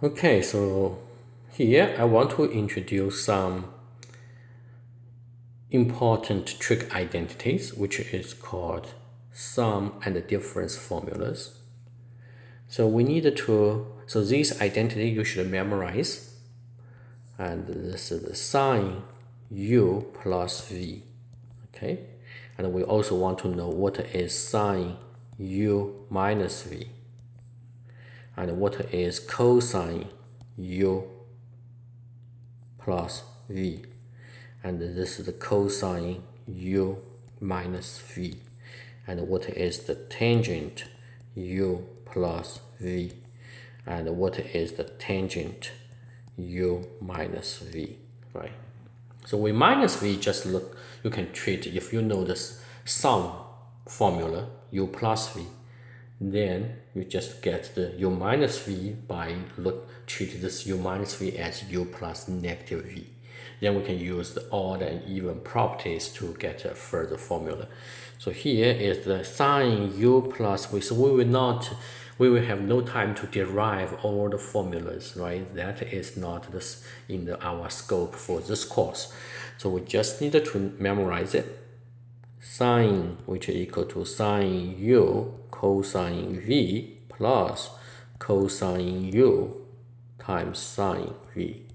Okay, so here I want to introduce some important trig identities, which is called sum and difference formulas. So we need to, so this identity you should memorize. And this is the sine u plus v, okay? And we also want to know what is sine u minus v, and what is cosine u plus v, and this is the cosine u minus v, and what is the tangent u plus v, and what is the tangent u minus v, right? So with minus v, just look, you can treat, if you know this sum formula, u plus v, then you just get the u minus v by treat this u minus v as u plus negative v. Then we can use the odd and even properties to get a further formula. So here is the sine u plus v. So we will have no time to derive all the formulas, right? That is not in our scope for this course. So we just need to memorize it. Sine, which is equal to sine u cosine v plus cosine u times sine v.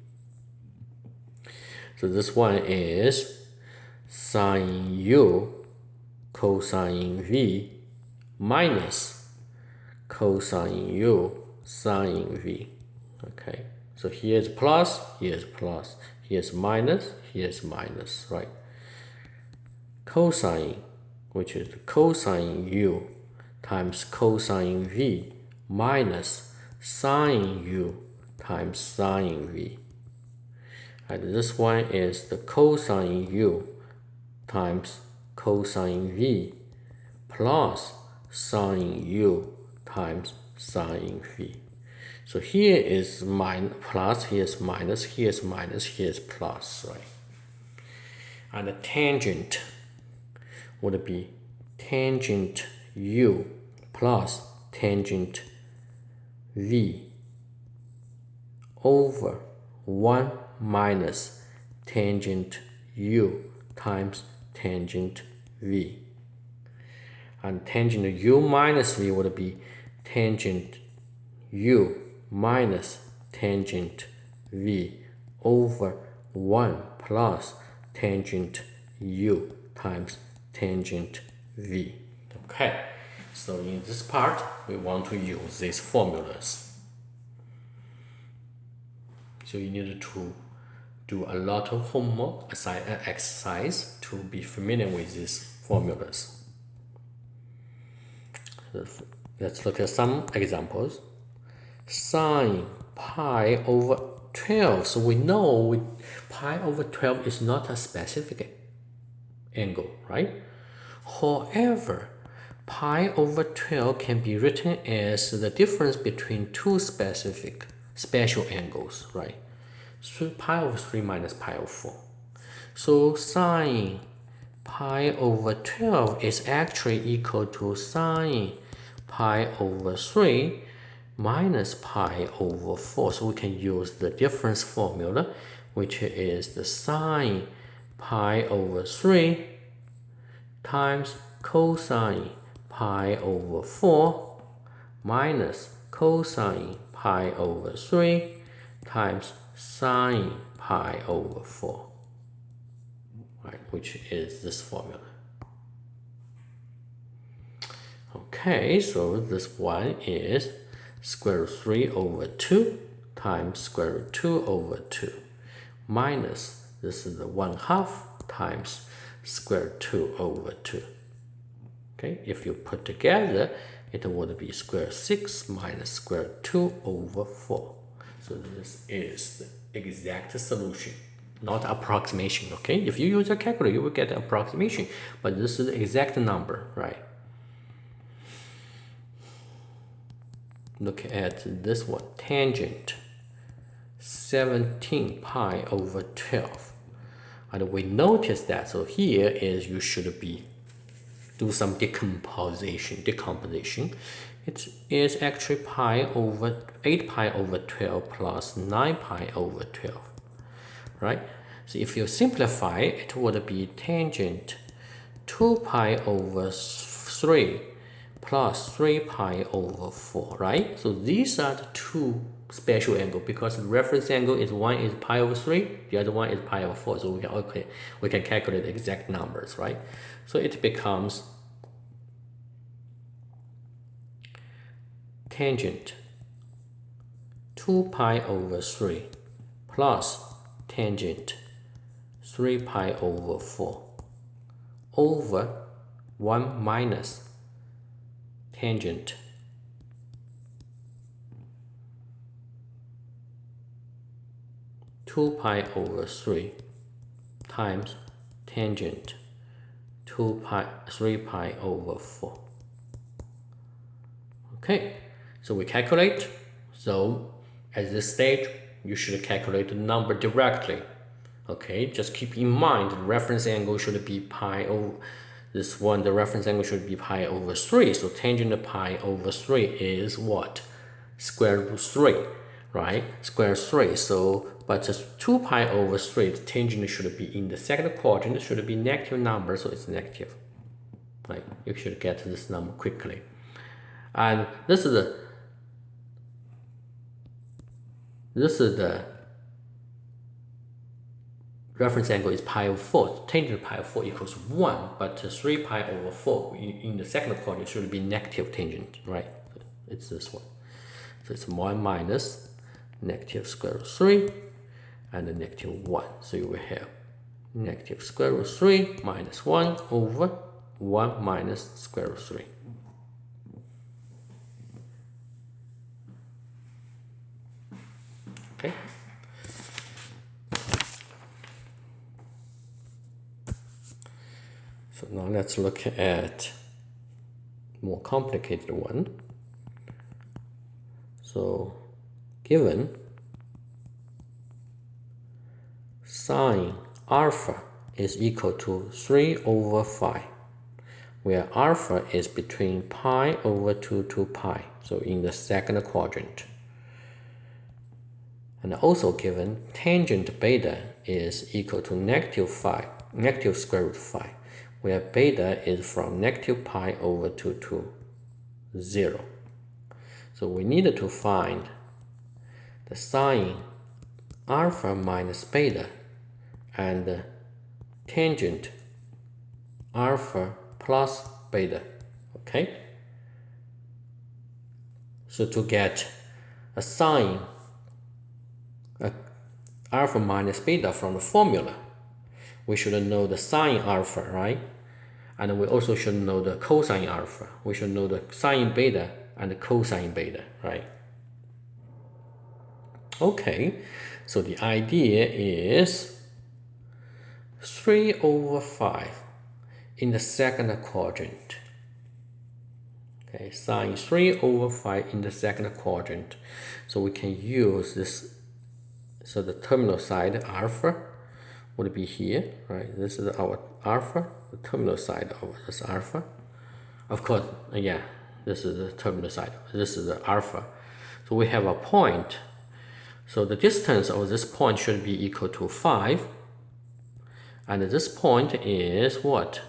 So this one is sine u cosine v minus cosine u sine v. Okay, so here's plus, here's plus, here's minus, here's minus, right? Cosine, which is cosine u times cosine v minus sine u times sine v. And this one is the cosine u times cosine v plus sine u times sine v. So here is plus, here's minus, here's minus, here's plus, right? And the tangent would be tangent u plus tangent v over 1 minus tangent u times tangent v. And tangent u minus v would be tangent u minus tangent v over 1 plus tangent u times tangent v. Okay, so in this part, we want to use these formulas. So you need to do a lot of homework, exercise to be familiar with these formulas. Let's look at some examples. Sine pi over 12. So we know pi over 12 is not a specific angle, right? However, pi over 12 can be written as the difference between two special angles, right? So pi over 3 minus pi over 4. So sine pi over 12 is actually equal to sine pi over 3 minus pi over 4. So we can use the difference formula, which is the sine pi over 3 times cosine pi over 4 minus cosine pi over 3 times sine pi over 4, right, which is this formula. Okay, so this one is square root 3 over 2 times square root 2 over 2 minus, this is the 1/2 times square root 2 over 2. Okay, if you put together, it would be square root 6 minus square root 2 over 4. So this is the exact solution, not approximation, okay? If you use a calculator, you will get approximation, but this is the exact number, right? Look at this one, tangent 17 pi over 12. And we notice that, so here is you should do some decomposition. It is actually pi over 8 pi over 12 plus 9 pi over 12, right? So if you simplify, it would be tangent 2 pi over 3 plus 3 pi over 4, right? So these are the two special angles because the reference angle is one is pi over 3, the other one is pi over 4. So we can calculate the exact numbers, right? So it becomes tangent 2 pi over 3 plus tangent 3 pi over 4 over 1 minus tangent 2 pi over 3 times tangent 3 pi over 4. Okay, so we calculate. So at this stage, you should calculate the number directly. Okay, just keep in mind the reference angle should be pi over this one. The reference angle should be pi over 3. So tangent of pi over 3 is what? Square root 3, right? Square 3. So, but 2 pi over 3, the tangent should be in the second quadrant. It should be negative number, so it's negative. Right? You should get this number quickly. And this is the reference angle is pi over 4. Tangent of pi over 4 equals 1, but 3 pi over 4 in the second quadrant should be negative tangent, right? It's this one. So it's 1 minus negative square root 3 and the negative 1. So you will have negative square root 3 minus 1 over 1 minus square root 3. Okay. So now let's look at more complicated one. So given sine alpha is equal to 3 over 5, where alpha is between pi over 2 to pi, so in the second quadrant. And also given tangent beta is equal to negative square root 5, where beta is from negative pi over 2 to 0. So we need to find the sine alpha minus beta and the tangent alpha plus beta, okay? So to get a sine alpha minus beta from the formula, we should know the sine alpha, right? And we also should know the cosine alpha. We should know the sine beta and the cosine beta, right? Okay, so the idea is 3 over 5 in the second quadrant. Okay, sine 3 over 5 in the second quadrant. So we can use this. So the terminal side alpha would be here, right? This is our alpha, the terminal side of this alpha. Of course, yeah, this is the terminal side. This is the alpha. So we have a point. So the distance of this point should be equal to 5. And this point is what?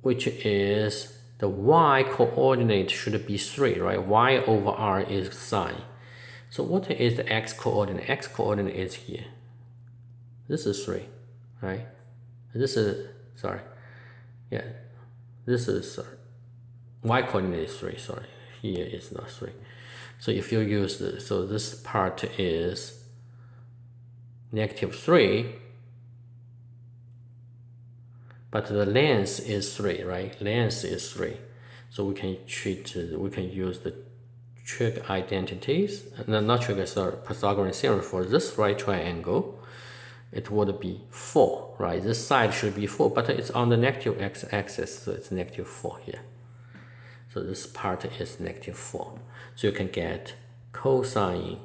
Which is the y coordinate should be 3, right? Y over r is sine. So what is the x coordinate? X coordinate is here. This is 3, right? This is, sorry. Yeah, this is, y coordinate is 3, sorry. Here is not 3. So if you use this, so this part is negative 3, but the length is 3, right? Length is 3. So we can use the trig identities, no, not trig, sorry, Pythagorean theorem for this right triangle. It would be 4, right? This side should be 4, but it's on the negative x-axis, so it's negative 4 here. So this part is negative 4. So you can get cosine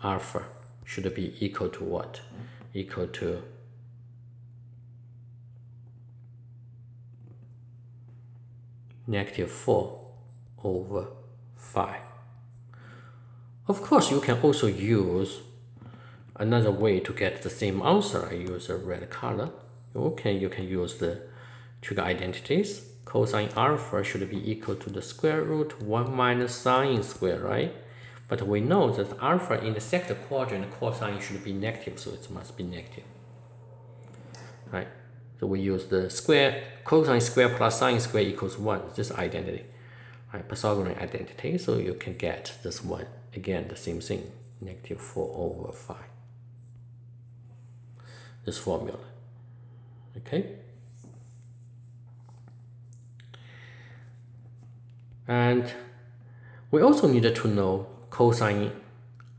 alpha should be equal to what? Equal to negative 4 over 5. Of course, you can also use another way to get the same answer. I use a red color. Okay, you can use the trig identities. Cosine alpha should be equal to the square root 1 minus sine square, right? But we know that alpha in the second quadrant, cosine should be negative, so it must be negative, right? So we use the square, cosine square plus sine square equals 1, this identity, right? Pythagorean identity, so you can get this one. Again, the same thing, negative 4 over 5. This formula, okay? And we also needed to know cosine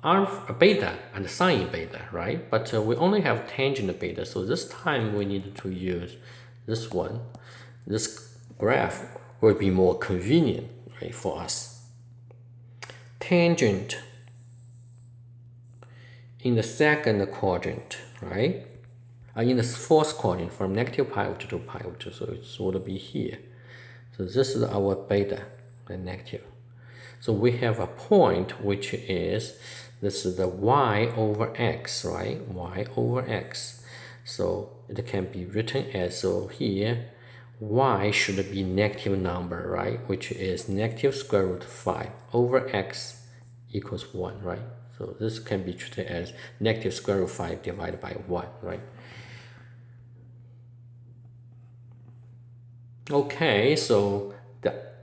alpha, beta and sine beta, right? But we only have tangent beta, so this time we need to use this one. This graph will be more convenient, right, for us. Tangent in the second quadrant, right? In the fourth quadrant, from negative pi over 2 to pi over 2, so it would be here. So this is our beta, the negative. So we have a point which is, this is the y over x, right? Y over x. So it can be written as, so here, y should be negative number, right? Which is negative square root 5 over x equals 1, right? So this can be treated as negative square root 5 divided by 1, right? Okay, so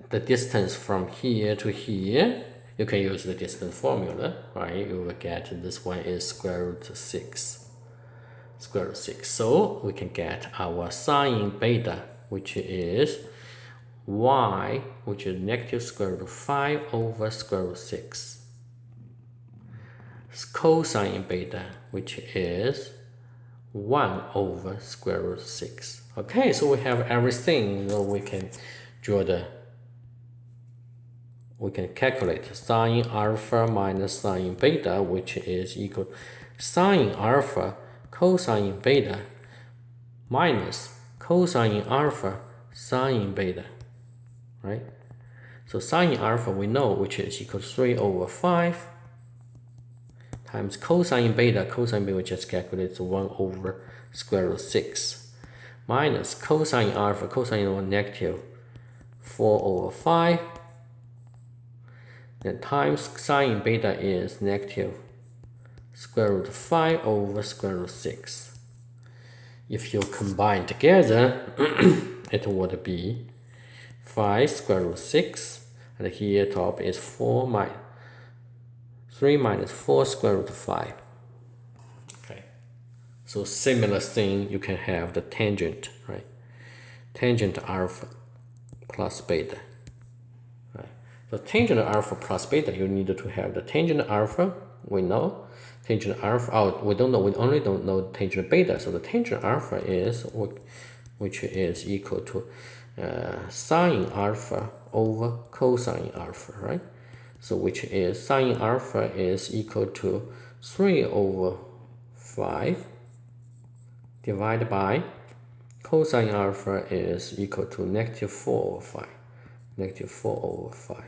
the distance from here to here, you can use the distance formula, right? You will get this one is square root 6. Square root 6. So we can get our sine beta, which is y, which is negative square root 5 over square root 6. Cosine beta, which is 1 over square root 6. Okay, so we have everything. So we can draw we can calculate sine alpha minus sine beta, which is equal sine alpha cosine beta minus cosine alpha sine beta, right? So sine alpha we know, which is equal to 3 over 5 times cosine beta we just calculate 1 over square root 6 minus cosine alpha, cosine over negative 4 over 5, then times sine beta is negative square root 5 over square root 6. If you combine together, it would be 5 square root 6, and here top is 3 minus 4 square root 5. Okay, so similar thing, you can have the tangent, right? Tangent alpha plus beta, right? So tangent alpha plus beta, you need to have the tangent alpha, we know. Tangent alpha, we don't know, we only don't know tangent beta. So the tangent alpha is, which is equal to sine alpha over cosine alpha, right? So which is sine alpha is equal to 3 over 5 divided by cosine alpha is equal to negative 4 over 5. Negative 4 over 5.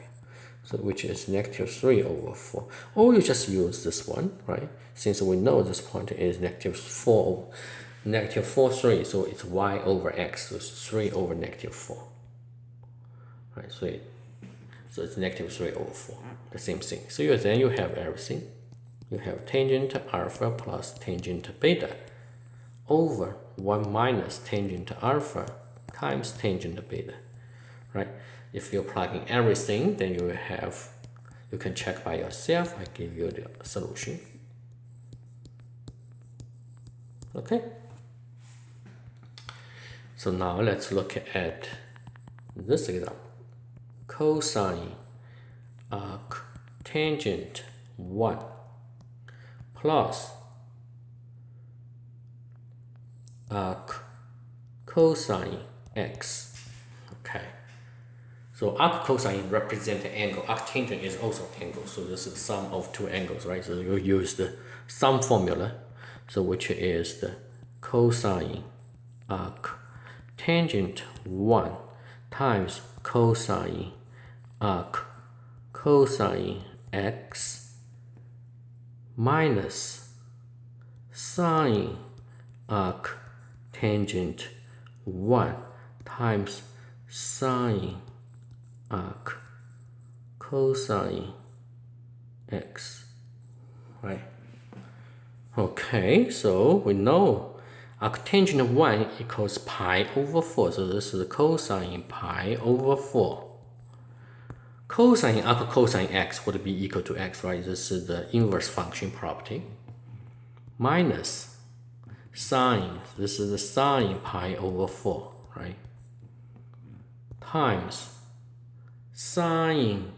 So which is negative 3 over 4. Or you just use this one, right? Since we know this point is negative 4, 3, so it's y over x, so it's 3 over negative 4. Right, so it's negative 3 over 4, the same thing. So then you have everything. You have tangent alpha plus tangent beta over 1 minus tangent alpha times tangent beta, right? If you're plugging everything, then you can check by yourself. I give you the solution. Okay. So now let's look at this example. Cosine arc tangent 1 plus arc cosine x. Okay. So arc cosine represents an angle. Arc tangent is also angle. So this is the sum of two angles, right? So you use the sum formula. So which is the cosine arc tangent 1 times cosine arc cosine x minus sine arc tangent 1 times sine arc cosine x, right? Okay, so we know arctangent of 1 equals pi over 4, so this is cosine pi over 4. Cosine arc cosine x would be equal to x, right? This is the inverse function property. Minus sine, this is the sine pi over 4, right? Times sine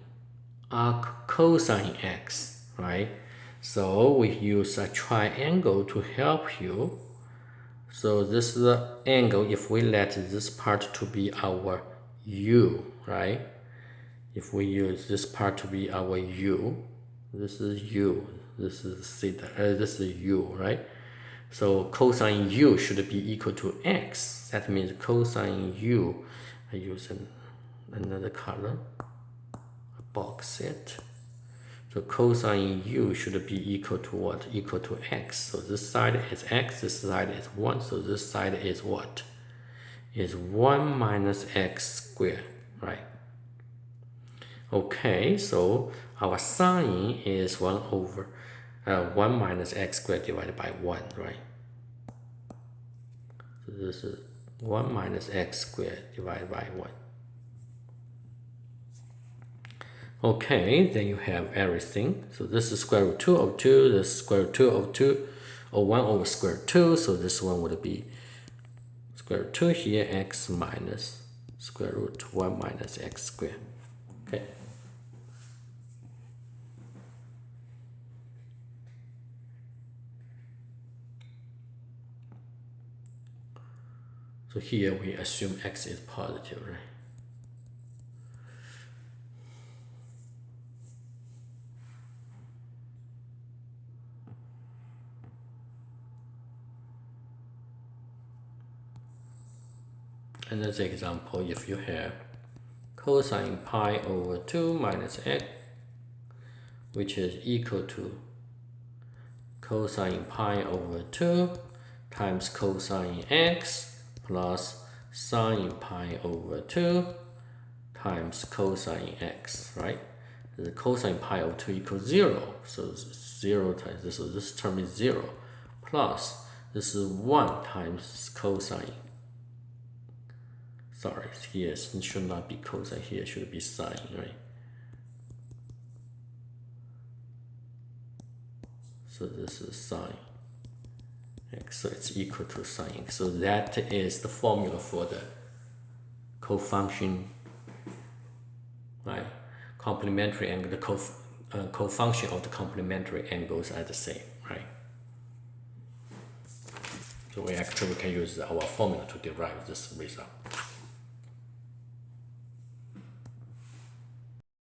arc cosine x, right? So we use a triangle to help you. So this is the angle if we let this part to be our u, right? If we use this part to be our u, this is u, this is theta, this is u, right? So cosine u should be equal to x. That means cosine u, I use another color, a box it. So cosine u should be equal to what? Equal to x. So this side is x, this side is 1. So this side is what? Is 1 minus x squared, right? Okay, so our sine is 1 over 1 minus x squared divided by 1, right? So this is 1 minus x squared divided by 1. Okay, then you have everything. So this is square root 2 of 2, this is square root 2 of 2, or 1 over square root 2. So this one would be square root 2 here, x minus square root 1 minus x squared. Okay. So here we assume x is positive, right? Another example, if you have cosine pi over 2 minus x, which is equal to cosine pi over 2 times cosine x plus sine pi over 2 times cosine x, right? The cosine pi over 2 equals 0, so 0 times this, so this term is 0, plus this is 1 times cosine. Sorry, here it should not be cosine, here it should be sine, right? So this is sine x, so it's equal to sine x. So that is the formula for the cofunction, right? Complementary angle, the cofunction of the complementary angles are the same, right? So we can use our formula to derive this result.